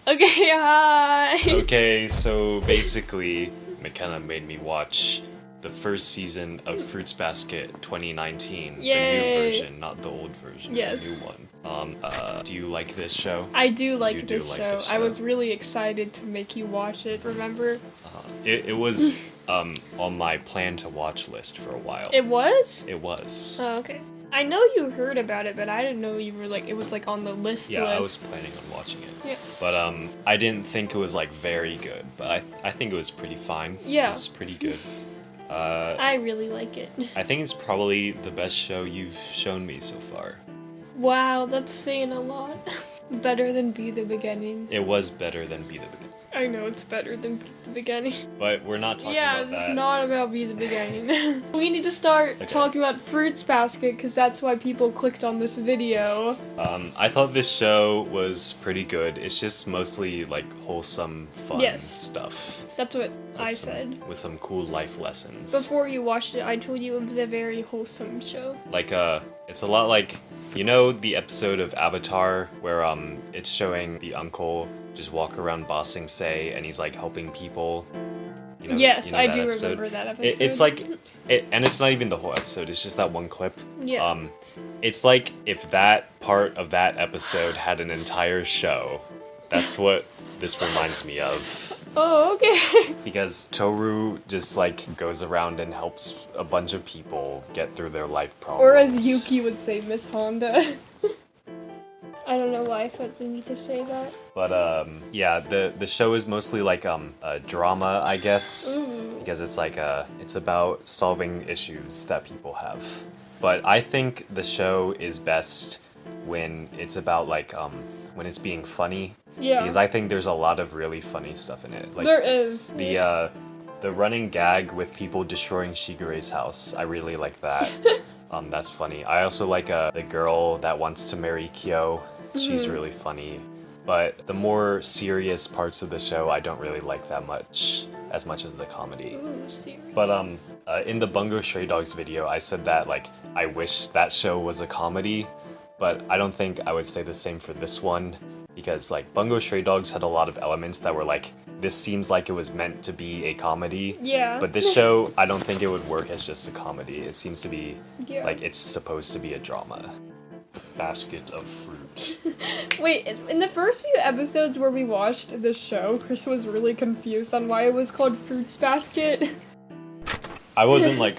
Okay, hi! Okay, so basically, McKenna made me watch the first season of Fruits Basket 2019, Yay. the new version, not the old version, Yes. the new one. Do you like this show? I do like You do this like show. this I show. was really excited to make you watch it, remember? It was on my plan to watch list for a while. It was? It was. Oh, okay. I know you heard about it, but I didn't know you were like, it was like on the list. Yeah, I was planning on watching it. Yeah. But I didn't think it was like very good, but I think it was pretty fine. Yeah. It was pretty good. I really like it. I think it's probably the best show you've shown me so far. Wow, that's saying a lot. Better than Be the Beginning. It was better than Be the Beginning. I know it's better than Be the Beginning. But we're not talking about that. Yeah, it's not about Be the Beginning. We need to start talking about Fruits Basket because that's why people clicked on this video. I thought this show was pretty good. It's just mostly like wholesome, fun stuff. That's what I said. With some cool life lessons. Before you watched it, I told you it was a very wholesome show. Like, it's a lot like, you know the episode of Avatar where it's showing the uncle just walk around bossing Say and he's like helping people. Yes, I that do episode? remember that episode. It's like, and it's not even the whole episode, it's just that one clip. Yeah. It's like if that part of that episode had an entire show. That's what this reminds me of. Oh, okay. Because Toru just like goes around and helps a bunch of people get through their life problems. Or as Yuki would say, Miss Honda. I don't know why I felt the need to say that. But yeah, the show is mostly like a drama, I guess, because it's like it's about solving issues that people have. But I think the show is best when it's about like when it's being funny. Yeah. Because I think there's a lot of really funny stuff in it. Like there is. The running gag with people destroying Shigure's house. I really like that. That's funny. I also like the girl that wants to marry Kyo. She's really funny. But the more serious parts of the show, I don't really like that much, as much as the comedy. Ooh, serious. But in the Bungo Stray Dogs video, I said that like I wish that show was a comedy, but I don't think I would say the same for this one. Because like Bungo Stray Dogs had a lot of elements that were like, this seems like it was meant to be a comedy. Yeah. But this show, I don't think it would work as just a comedy. It seems to be like it's supposed to be a drama. Basket of fruit. Wait, in the first few episodes where we watched this show, Chris was really confused on why it was called Fruits Basket. I wasn't like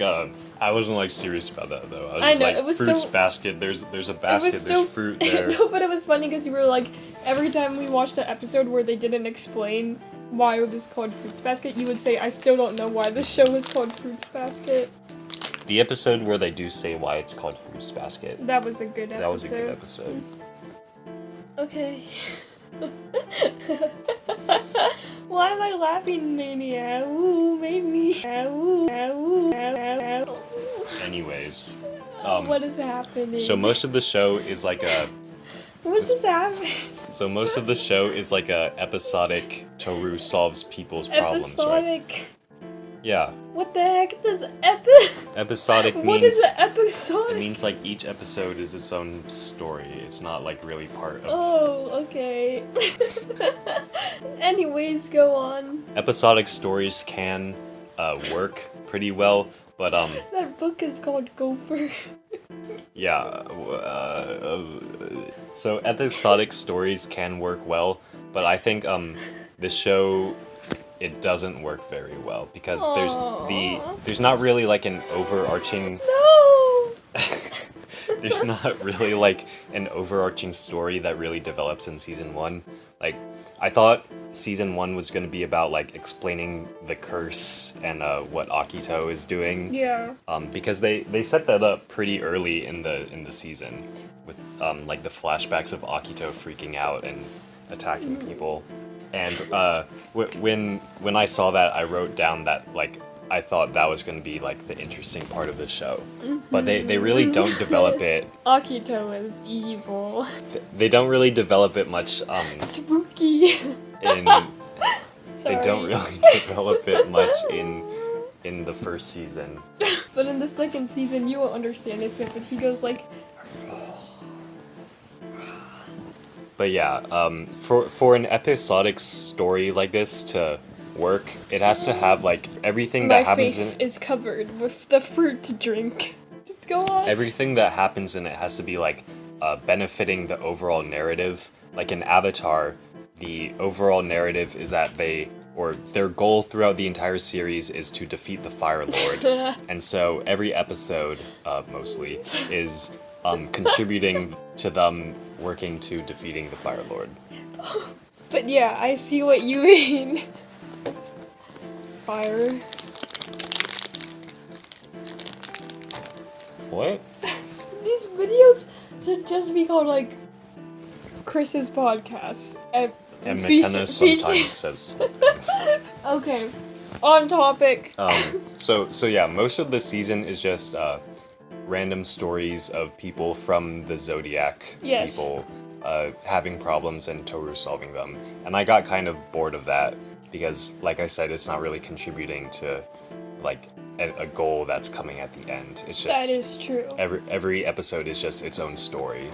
serious about that though. I was just know, like, it was fruits still- basket, there's a basket, there's fruit there. No, but it was funny because you were like, every time we watched an episode where they didn't explain why it was called Fruits Basket, you would say, I still don't know why the show is called Fruits Basket. The episode where they do say why it's called Fruits Basket. That was a good episode. That was a good episode. Okay. Why am I laughing, Mania? Ooh, Mania. Ooh, ooh, ooh. Anyways. What is happening? So most of the show is like a... What just happened? So most of the show is like a episodic Toru solves people's problems, right? Episodic. Yeah. What the heck does Episodic means... What is the episodic? It means like each episode is its own story. It's not like really part of... Oh, okay. Anyways, go on. Episodic stories can work pretty well, but That book is called Gopher. yeah. So episodic stories can work well, but I think this show, it doesn't work very well because there's not really like an overarching No. there's not really like an overarching story that really develops in season 1. Like I thought season 1 was going to be about like explaining the curse and what Akito is doing. Yeah. Because they set that up pretty early in the season with like the flashbacks of Akito freaking out and attacking people. And when I saw that, I wrote down that like I thought that was going to be like the interesting part of the show. But they really don't develop it. Akito is evil. They don't really develop it much Spooky. in Sorry. they don't really develop it much in the first season. But in the second season, you won't understand it, but he goes like, But yeah, for an episodic story like this to work, it has to have like everything My that happens face in is covered with the fruit to drink. Let's go on. everything that happens in it has to be like benefiting the overall narrative. Like in Avatar, the overall narrative is that their goal throughout the entire series is to defeat the Fire Lord, and so every episode, mostly, is contributing to them working to defeating the Fire Lord. But yeah, I see what you mean. Fire. What? These videos should just be called like Chris's podcast. And feature- McKenna feature- sometimes says. Okay, on topic. So yeah, most of the season is just random stories of people from the Zodiac Yes. people having problems and Toru solving them. And I got kind of bored of that because, like I said, it's not really contributing to like a goal that's coming at the end. It's just That is true. every episode is just its own story.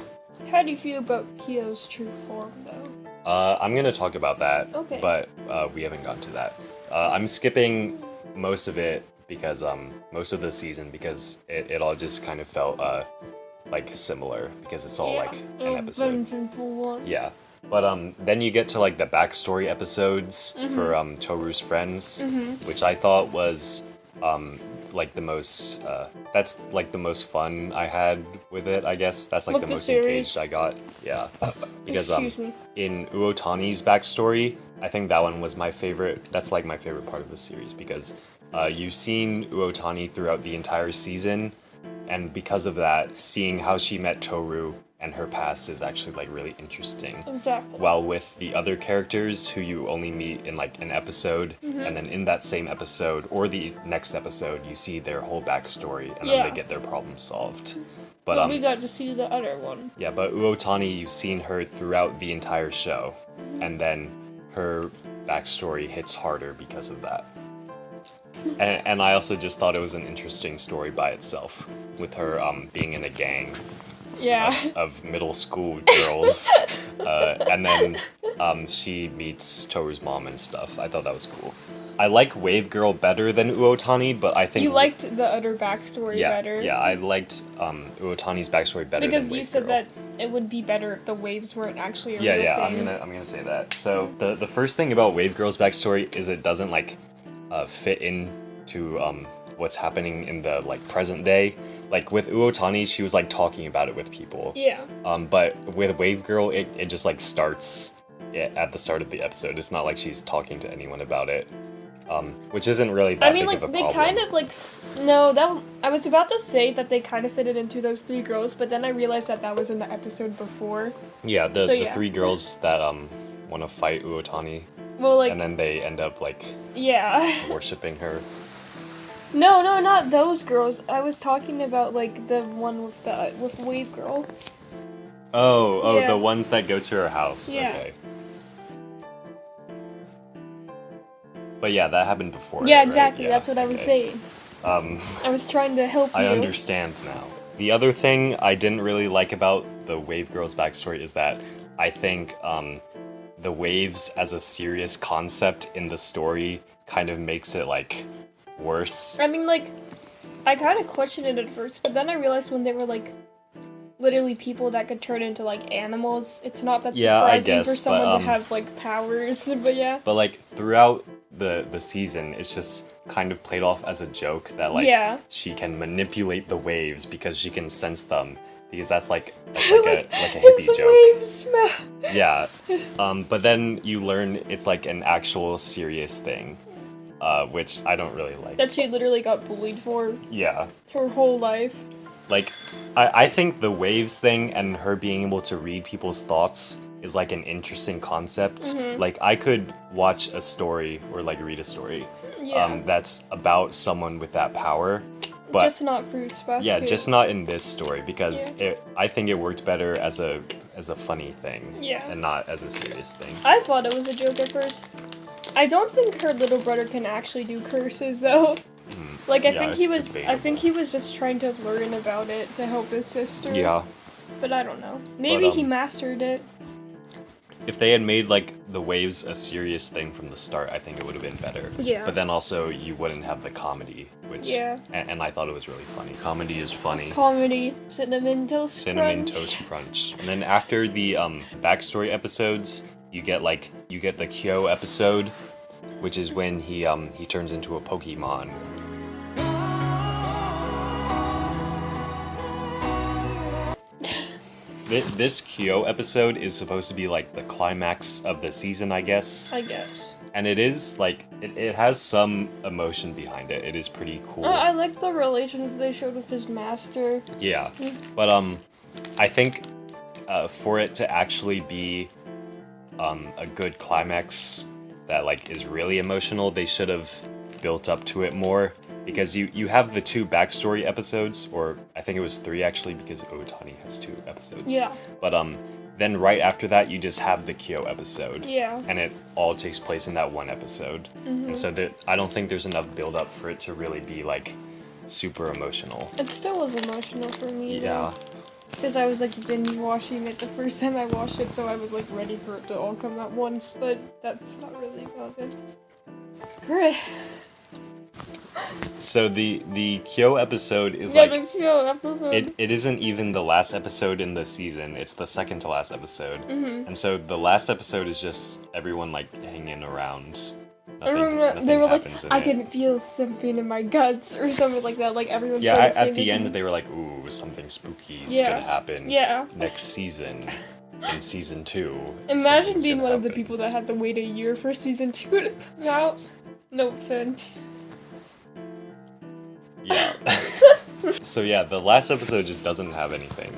How do you feel about Kyo's true form, though? I'm gonna talk about that, Okay. but we haven't gotten to that. I'm skipping most of it because most of the season because it all just kind of felt like similar because it's all like an episode. Yeah, but then you get to like the backstory episodes for Toru's friends, which I thought was like the most that's like the most fun I had with it. I guess that's like With the the most series? engaged I got. Yeah, because Excuse me. in Uotani's backstory, I think that one was my favorite. That's like my favorite part of the series because you've seen Uotani throughout the entire season, and because of that, seeing how she met Toru and her past is actually like really interesting. Exactly. While with the other characters who you only meet in like an episode, and then in that same episode or the next episode, you see their whole backstory and then Yeah. they get their problem solved. But we got to see the other one. Yeah, but Uotani, you've seen her throughout the entire show, and then her backstory hits harder because of that. And I also just thought it was an interesting story by itself, with her being in a gang Yeah. of middle school girls, and then she meets Toru's mom and stuff. I thought that was cool. I like Wave Girl better than Uotani, but I think You liked the other backstory yeah, better. yeah, I liked Uotani's backstory better Because than Wave you said Girl. that it would be better if the waves weren't actually a Yeah, real yeah, thing. I'm gonna say that. So the first thing about Wave Girl's backstory is it doesn't like fit into what's happening in the like present day. Like with Uotani, she was like talking about it with people. Yeah. But with Wave Girl, it just like starts at the start of the episode. It's not like she's talking to anyone about it. Which isn't really that I mean, big like, of a they problem. kind of, like, no, I was about to say that they kind of fitted into those three girls, but then I realized that that was in the episode before. Yeah, the So, yeah. three girls that want to fight Uotani, Well, like, and then they end up like yeah. worshipping her. No, not those girls. I was talking about, like, the one with Wave Girl. Oh, Yeah. the ones that go to her house. Yeah. Okay. But yeah, that happened before. Yeah, right? exactly. Yeah, That's what I was okay. saying. I was trying to help you. I understand now. The other thing I didn't really like about the Wave Girl's backstory is that I think the waves as a serious concept in the story kind of makes it like worse. I mean, like, I kind of questioned it at first, but then I realized when they were, like, literally people that could turn into, like, animals, it's not that Yeah, I surprising for guess, someone but, to have, like, powers, but yeah. But like throughout the season, it's just kind of played off as a joke that like Yeah. she can manipulate the waves because she can sense them because that's like a His hippie joke. wave smell. Yeah. But then you learn it's like an actual serious thing, which I don't really like. That she literally got bullied for Yeah. her whole life. Like, I think the waves thing and her being able to read people's thoughts is like an interesting concept. Mm-hmm. Like, I could watch a story or like read a story Yeah. that's about someone with that power. But just not Fruits Basket. yeah, just not in this story because I think it worked better as a funny thing. Yeah. And not as a serious thing. I thought it was a joke at first. I don't think her little brother can actually do curses though. Like I Yeah, think it's he was just trying to learn about it to help his sister. Yeah. But I don't know. Maybe But, he mastered it. if they had made like the waves a serious thing from the start, I think it would have been better. Yeah. But then also you wouldn't have the comedy, which Yeah. and I thought it was really funny. Comedy is funny. Comedy, cinnamon toast Cinnamon crunch. Toast Crunch. And then after the backstory episodes, you get the Kyo episode, which is when he turns into a Pokemon. This Kyo episode is supposed to be like the climax of the season, I guess. I guess. And it is like it has some emotion behind it. It is pretty cool. I like the relation they showed with his master. Yeah, but I think for it to actually be a good climax that like is really emotional, they should have built up to it more. Because you have the 2 backstory episodes, or I think it was 3 actually, because Otani has 2 episodes. Yeah. But then right after that, you just have the Kyo episode. Yeah. And it all takes place in that 1 episode. And so I don't think there's enough build up for it to really be like super emotional. It still was emotional for me. Yeah. Because I was like binge watching it the first time I watched it, so I was like ready for it to all come at once, but that's not really about it. Great. So the Kyo episode is Yeah, like the Kyo episode. it isn't even the last episode in the season. It's the second to last episode. And so the last episode is just everyone like hanging around. I remember they were like, happens in I it. can feel something in my guts or something like that. Like everyone. Yeah, started at the singing. end they were like, ooh, something spooky is Yeah. gonna happen Yeah. next season. In season 2. Imagine something's being gonna one of the happen. people that had to wait a year for season 2 to come out. No offense. Yeah. So yeah, the last episode just doesn't have anything.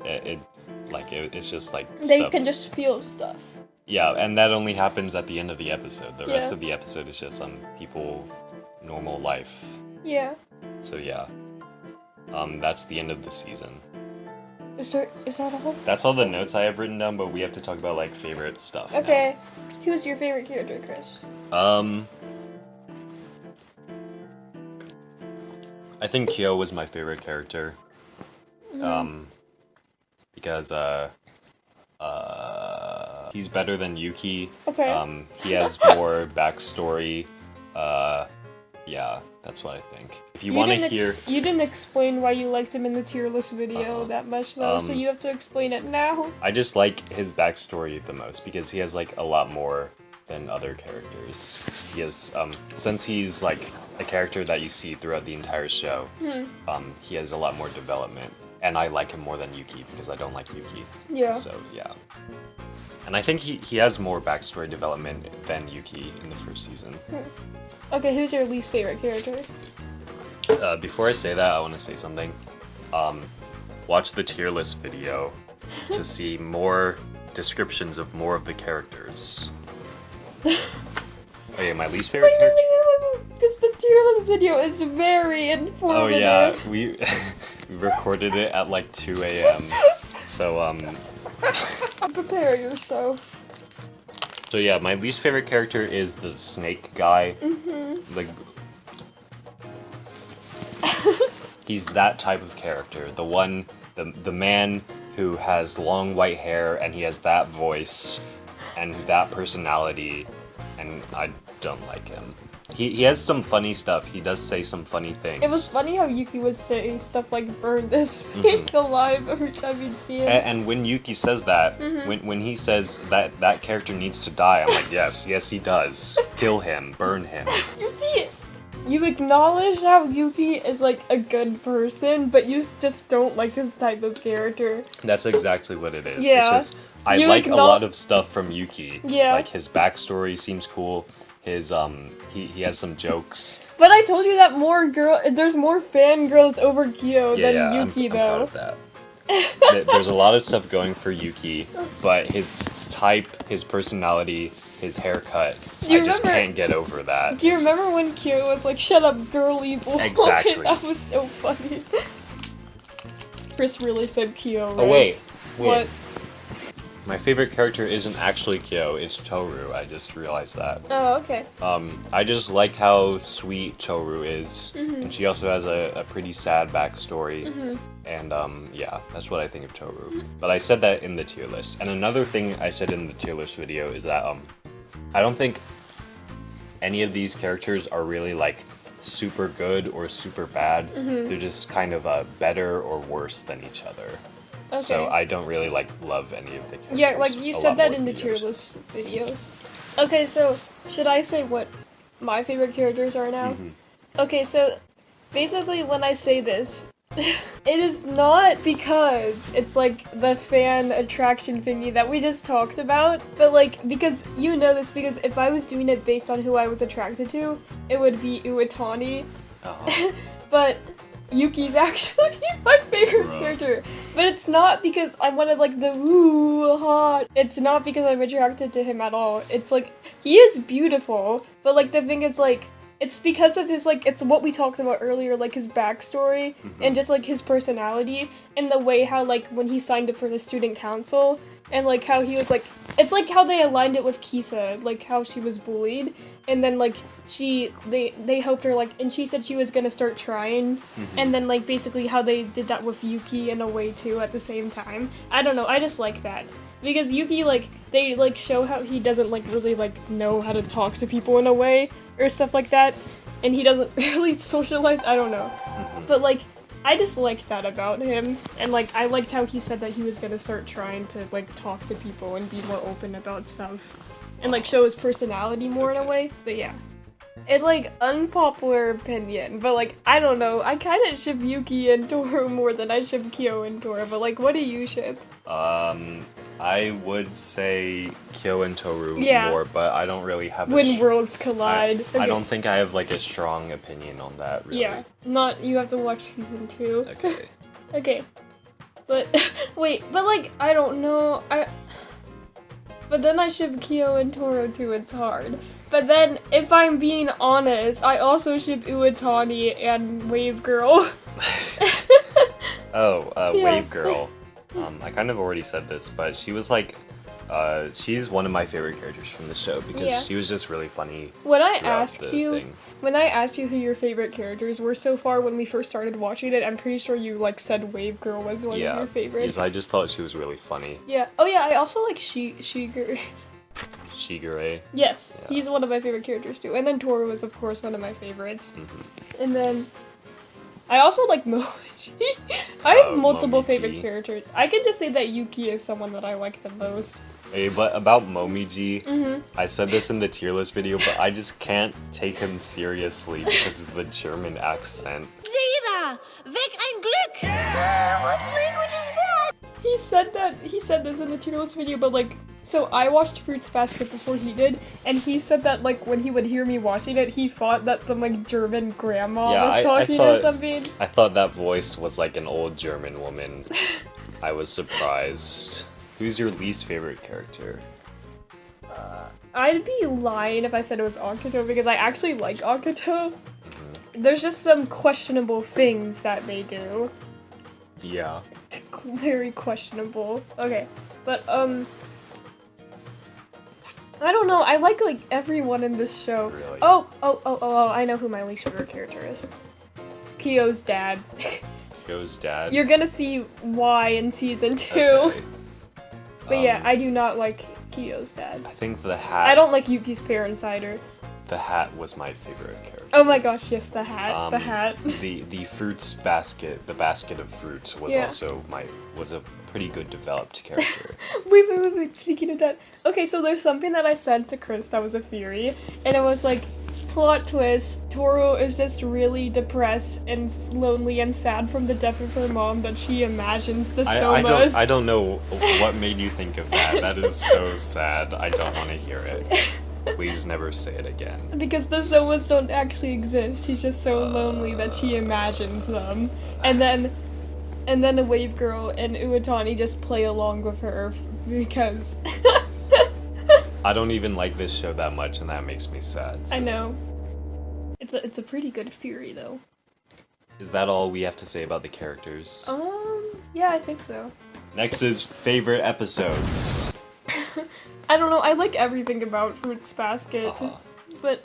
It's just like They stuff. can just feel stuff. Yeah, and that only happens at the end of the episode. The rest Yeah. of the episode is just people normal life. Yeah. So yeah. That's the end of the season. Is that all? That's all the notes I have written down, but we have to talk about like favorite stuff. Okay. Who's your favorite character, Chris? Now. I think Kyo was my favorite character. Because he's better than Yuki. Okay. He has more backstory. Yeah, that's what I think. If you want to hear, You didn't explain why you liked him in the tier list video that much, though, so you have to explain it now. I just like his backstory the most because he has like a lot more than other characters. He has, since he's like a character that you see throughout the entire show, he has a lot more development. And I like him more than Yuki because I don't like Yuki. Yeah. So, yeah. And I think he has more backstory development than Yuki in the first season. Okay, who's your least favorite character? Before I say that, I want to say something. Watch the tier list video to see more descriptions of more of the characters. Okay, my least favorite character? Because the tier list video is very informative. Oh yeah, we recorded it at like 2 a.m. So Prepare yourself. So yeah, my least favorite character is the snake guy. Like he's that type of character. The one, the man who has long white hair and he has that voice and that personality, and I don't like him. He has some funny stuff. He does say some funny things. It was funny how Yuki would say stuff like "burn this fake alive" every time you'd see him. And when Yuki says that, when he says that character needs to die, I'm like, yes, he does. Kill him, burn him. You see, you acknowledge how Yuki is like a good person, but you just don't like his type of character. That's exactly what it is. Yeah. It's just I You like a lot of stuff from Yuki. Yeah. Like his backstory seems cool. His he has some jokes. But I told you that there's more fangirls over Kyo than Yuki, I'm proud though. of that. There's a lot of stuff going for Yuki, but his type, his personality, his haircut, I just can't get over that. Do you remember when Kyo was like, "Shut up, girly boy"? Exactly. That was so funny. Chris really said Kyo, right? Oh wait. What? My favorite character isn't actually Kyo, it's Toru. I just realized that. Oh, okay. I just like how sweet Toru is, and she also has a pretty sad backstory. And yeah, that's what I think of Toru. But I said that in the tier list. And another thing I said in the tier list video is that I don't think any of these characters are really like super good or super bad. They're just kind of better or worse than each other. Okay. So I don't really like love any of the characters. Yeah, like you a said lot that more in the than tier others. list video. Okay, so should I say what my favorite characters are now? Okay, so basically when I say this, it is not because it's like the fan attraction thingy that we just talked about, but like because you know this, because if I was doing it based on who I was attracted to, it would be Uetani. But Yuki's actually my favorite character. But it's not because I wanted like the woo hot. It's not because I'm attracted to him at all. It's like he is beautiful, but like the thing is like it's because of his like it's what we talked about earlier, like his backstory and just like his personality and the way how like when he signed up for the student council and like how he was like it's like how they aligned it with Kisa, like how she was bullied and then like they helped her like and she said she was gonna start trying and then like basically how they did that with Yuki in a way too at the same time. I don't know, I just like that. Because Yuki like they like show how he doesn't like really like know how to talk to people in a way or stuff like that and he doesn't really socialize, I don't know. But like I just liked that about him, and like I liked how he said that he was gonna start trying to like talk to people and be more open about stuff, and like show his personality more in a way. But yeah, it like unpopular opinion, but like I don't know. I kind of ship Yuki and Toru more than I ship Kyo and Tora. But like, what do you ship? I would say Kyo and Toru Yeah. more, but I don't really have When worlds collide. I don't think I have like a strong opinion on that, really. Yeah, not you have to watch season 2. Okay. Okay, but wait, but like I don't know. But then I ship Kyo and Toro too. It's hard. But then, if I'm being honest, I also ship Uetani and Wave Girl. Oh, Yeah. Wave Girl. I kind of already said this, but she was like, she's one of my favorite characters from the show because Yeah. she was just really funny. When I throughout asked the you, thing. when I asked you who your favorite characters were so far when we first started watching it, I'm pretty sure you like said Wave Girl was one of Yeah, your favorites. because I just thought she was really funny. Yeah. Oh yeah, I also like Shiger. Shigure. Yes, Yeah. he's one of my favorite characters too. And then Toru was of course one of my favorites. And then I also like Momiji. I have multiple Momiji. favorite characters. I can just say that Yuki is someone that I like the most. Hey, but about Momiji, I said this in the tier list video, but I just can't take him seriously because of the German accent. Sieh da! Weg ein Glück! What language is that? He said this in the tier list video, but like, so I watched Fruits Basket before he did, and he said that like when he would hear me watching it, he thought that some like German grandma Yeah, was I talking or thought- something. I thought that voice was like an old German woman. I was surprised. Who's your least favorite character? I'd be lying if I said it was Akito because I actually like Akito. There's just some questionable things that they do. Yeah. Very questionable. Okay, but I don't know. I like everyone in this show. Really? Oh! I know who my least favorite character is. Kyo's dad. Kyo's dad. You're gonna see why in season 2. Okay. But yeah, I do not like Kyo's dad. I think the hat. I don't like Yuki's parents either. The hat was my favorite character. Oh my gosh, yes, the hat. The hat. The fruits basket, the basket of fruits was Yeah. also was a pretty good developed character. Wait, speaking of that. Okay, so there's something that I said to Chris that was a theory, and it was like, plot twist, Toru is just really depressed and lonely and sad from the death of her mom that she imagines the Somas. I don't know what made you think of that. That is so sad. I don't want to hear it. Please never say it again. Because the Somas don't actually exist. She's just so lonely that she imagines them. And then the Wave Girl and Uetani just play along with her because I don't even like this show that much, and that makes me sad. so- I know. It's a pretty good theory though. Is that all we have to say about the characters? Yeah, I think so. Next is favorite episodes. I don't know, I like everything about Fruits Basket, Uh-huh. but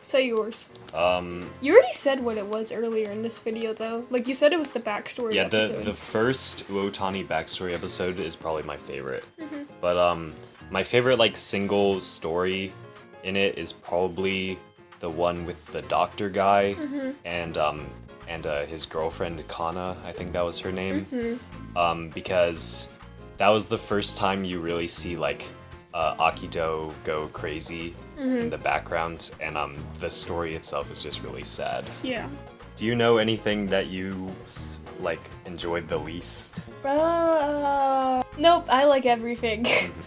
Say yours. Um, You already said what it was earlier in this video, though. Like, you said it was the backstory yeah, the episodes. first Uotani backstory episode is probably my favorite. Mm-hmm. But my favorite like single story in it is probably the one with the doctor guy Mm-hmm. and his girlfriend Kana. I think that was her name. Mm-hmm. Because that was the first time you really see like Akito go crazy Mm-hmm. in the background, and the story itself is just really sad. Yeah. Do you know anything that you like enjoyed the least? Nope, I like everything.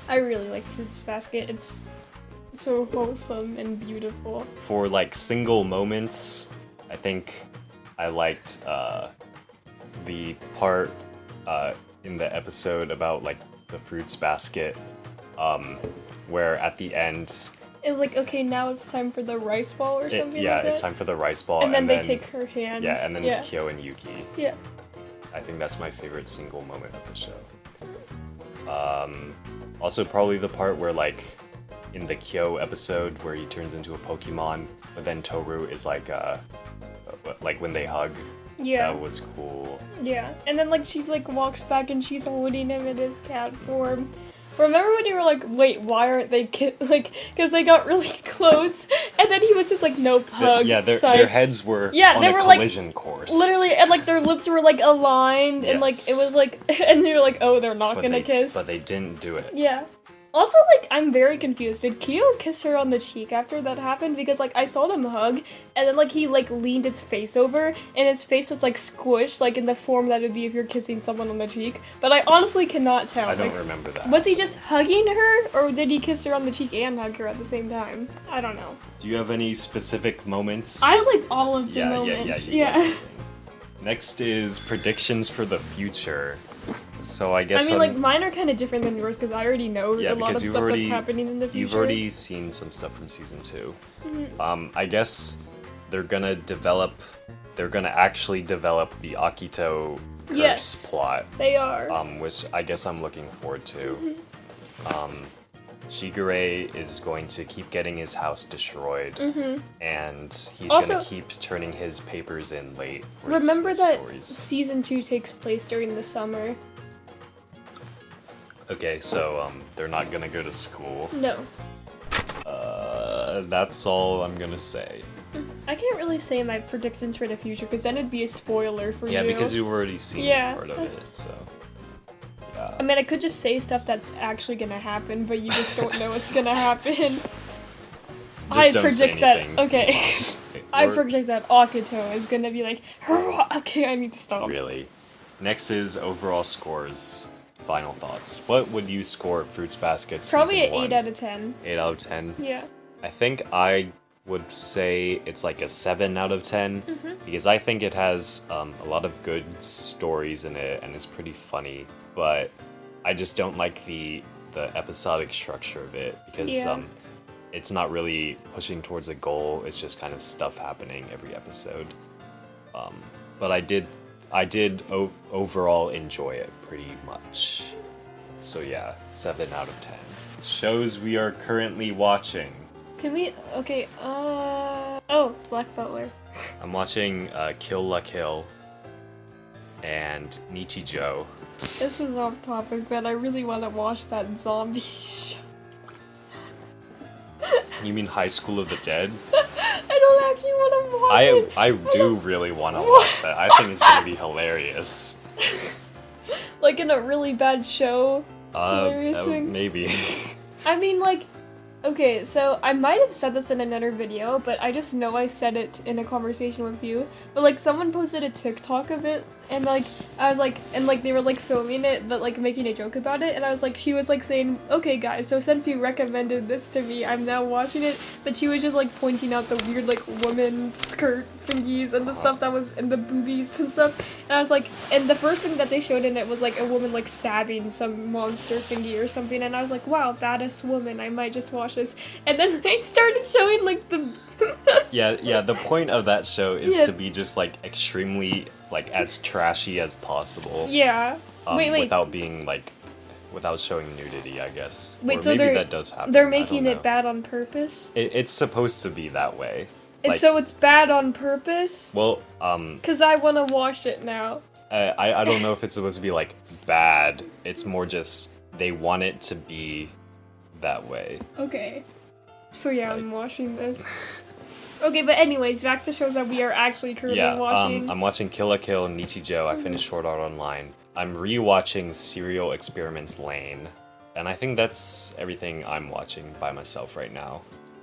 I really like Fruits Basket. It's so wholesome and beautiful. For like single moments, I think I liked the part in the episode about like the Fruits Basket, where at the end, It's like, okay, now it's time for the rice ball or something like that. it's time for the rice ball, And then they take her hands. yeah, and then it's Kyo and Yuki. Yeah. I think that's my favorite single moment of the show. Also probably the part where like in the Kyo episode where he turns into a Pokemon, but then Toru is like when they hug. Yeah. That was cool. Yeah. And then like she's like walks back and she's holding him in his cat form. Remember when you were like, wait, why aren't they like, because they got really close, and then he was just like, nope, hug. Their heads were on they a were like collision course. literally, and like their lips were like aligned, and like it Yes. was like, and you're like, oh, they're not gonna kiss. But they didn't do it. Yeah. Also, like, I'm very confused. Did Kyo kiss her on the cheek after that happened? Because, like, I saw them hug, and then, like, he, like, leaned his face over, and his face was, like, squished, like, in the form that would be if you're kissing someone on the cheek. But I honestly cannot tell. I don't like, remember that. was he just hugging her, or did he kiss her on the cheek and hug her at the same time? I don't know. Do you have any specific moments? I like all of the Yeah, moments. you got everything. Next is predictions for the future. So I guess I mean, like, mine are kind of different than yours, because I already know a lot of because stuff that's happening in the future. You've already seen some stuff from season 2. Mm-hmm. I guess they're gonna actually develop the Akito curse Yes. plot. They are. Which I guess I'm looking forward to. Mm-hmm. Shigure is going to keep getting his house destroyed, and he's Also- gonna keep turning his papers in late. for his- Remember his that stories. season 2 takes place during the summer? Okay, so they're not gonna go to school. No. That's all I'm gonna say. I can't really say my predictions for the future, because then it'd be a spoiler for Yeah, you. because you've already seen Yeah. part of it, so yeah. I mean, I could just say stuff that's actually gonna happen, but you just don't know what's gonna happen. I don't say predict that. anything. Okay. I Or- predict that Akito is gonna be like, okay, I need to stop. Really. Next is overall scores. Final thoughts. What would you score Fruits Basket Probably season an 1? 8 out of 10. 8 out of 10? Yeah. I think I would say it's like a 7 out of 10 Mm-hmm. because I think it has a lot of good stories in it and it's pretty funny, but I just don't like the episodic structure of it because Yeah. it's not really pushing towards a goal. It's just kind of stuff happening every episode. But I did overall enjoy it pretty much. So yeah, 7 out of 10. Shows we are currently watching. Can we? Okay. Oh, Black Butler. I'm watching Kill La Kill and Nichijou. This is off topic, but I really want to watch that zombie show. You mean High School of the Dead? I don't actually want to watch it. I do really want to watch that. I think it's gonna be hilarious. Like in a really bad show. Hilarious thing. Maybe. I mean, like, okay, so I might have said this in another video, but I just know I said it in a conversation with you. But like, someone posted a TikTok of it, and like, I was like, and like, they were like filming it, but like making a joke about it, and I was like, she was like saying, okay guys, so since you recommended this to me, I'm now watching it, but she was just like pointing out the weird like woman skirt thingies and the stuff that was in the boobies and stuff, and I was like, and the first thing that they showed in it was like a woman like stabbing some monster thingy or something, and I was like, wow, baddest woman, I might just watch this, and then they started showing like the yeah, the point of that show is Yeah. to be just like extremely like as trashy as possible. Yeah. Wait. Without being like, without showing nudity, I guess. Wait, or so maybe they're that does happen. they're I making don't it know. bad on purpose? It's supposed to be that way. And Like- so it's bad on purpose? Well, Because I want to watch it now. I don't know if it's supposed to be like bad. It's more just they want it to be that way. Okay. So yeah, I'm Like- watching this. Okay, but anyways, back to shows that we are actually currently Yeah, watching. I'm watching Kill la Kill, Nichijou. I finished Sword Art Online. I'm rewatching Serial Experiments Lane, and I think that's everything I'm watching by myself right now.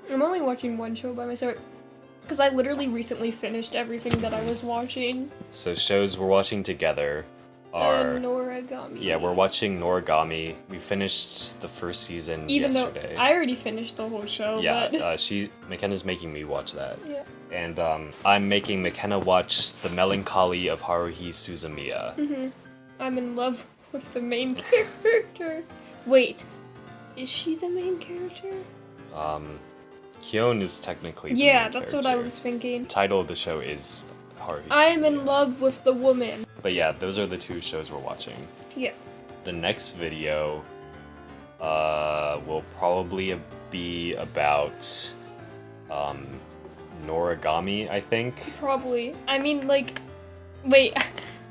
I'm only watching one show by myself. Because I literally recently finished everything that I was watching. So shows we're watching together are Noragami. yeah, we're watching Noragami. We finished the first season Even yesterday. though I already finished the whole show, Yeah, but... McKenna's making me watch that. yeah. And I'm making McKenna watch The Melancholy of Haruhi Suzumiya. I'm in love with the main character. Wait, is she the main character? Kyon is technically the Yeah, main that's what I character. was thinking. Title of the show is Haruhi I'm in Suzumiya. love with the woman. But yeah, those are the two shows we're watching. Yeah. The next video will probably be about Noragami, I think. Probably. I mean, like... Wait,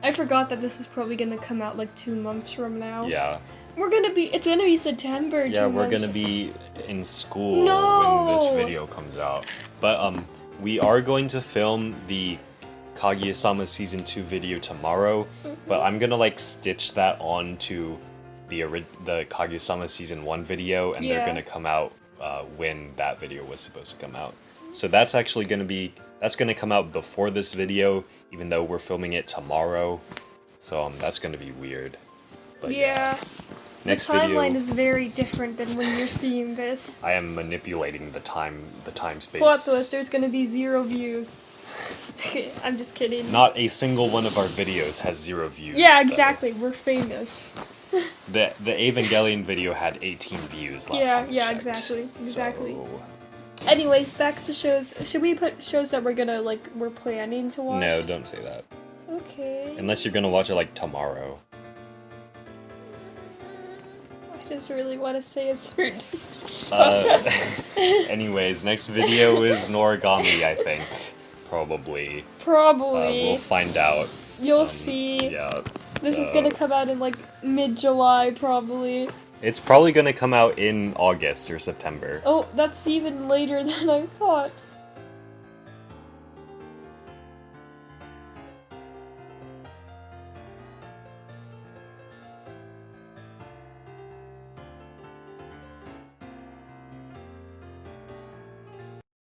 I forgot that this is probably gonna come out like 2 months from now. Yeah. It's gonna be September. Yeah, 2 we're months. gonna be in school No! when this video comes out. But we are going to film the Kaguya-sama Season 2 video tomorrow, but I'm gonna like stitch that onto the Kaguya-sama Season 1 video, and they're Yeah. gonna come out when that video was supposed to come out. So that's actually gonna come out before this video, even though we're filming it tomorrow. So that's gonna be weird. But Yeah. Next The timeline video, is very different than when you're seeing this. I am manipulating the time space. Plot twist, there's gonna be 0 views. I'm just kidding. Not a single one of our videos has 0 views. Yeah, though. exactly. We're famous. The Evangelion video had 18 views last time I Yeah, checked. exactly. So, Anyways, back to shows. Should we put shows that we're planning to watch? no, don't say that. Okay. Unless you're gonna watch it like tomorrow. I just really want to say a certain. Anyways, next video is Noragami, I think. Probably. Probably. We'll find out. You'll see. Yeah. This is gonna come out in like mid-July, probably. It's probably gonna come out in August or September. Oh, that's even later than I thought.